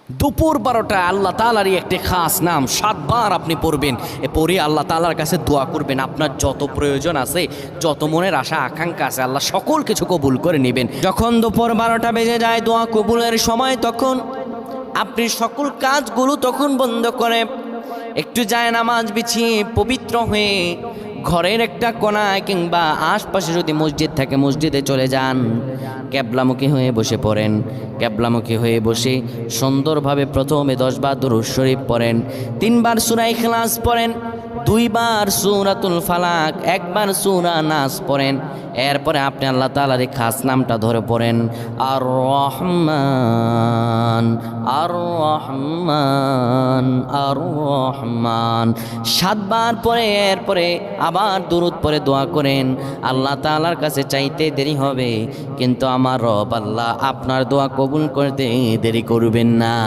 দুপুর 12টা আল্লাহ তাআলারই একটি খাস নাম 7 বার আপনি পড়বেন। পড়ে আল্লাহ তাআলার কাছে দোয়া করবেন। আপনার যত প্রয়োজন আছে, যত মনের আশা আকাঙ্ক্ষা আছে, আল্লাহ সকল কিছু কবুল করে নেবেন। যখন দুপুর 12টা বেজে যায় দোয়া কবুলের সময়, তখন আপনি সকল কাজগুলো তখন বন্ধ করে একটু যায় নামাজ বিছিয়ে পবিত্র হয়ে ঘরের একটা কোনায় কিংবা আশপাশে যদি মসজিদ থাকে মসজিদে চলে যান, ক্যাবলামুখী হয়ে বসে পড়েন। ক্যাবলামুখী হয়ে বসে সুন্দরভাবে প্রথমে 10 বার দুরূদ শরীফ পড়েন, 3 বার সূরা ইখলাস পড়েন, 2 বার সূরাতুল ফালাক, 1 বার সূরা নাস পড়েন। এরপরে আপনি আল্লাহ তাআলার এই খাস নামটা ধরে পড়েন, আর রহমান আর রহমান আর রহমান 7 বার পরে এরপরে আবার দুরূদ পরে দোয়া করেন। আল্লাহ তাআলার কাছে চাইতে দেরি হবে, কিন্তু আমার রব আল্লাহ আপনার দোয়া কবুল করতে দেরি করবেন না।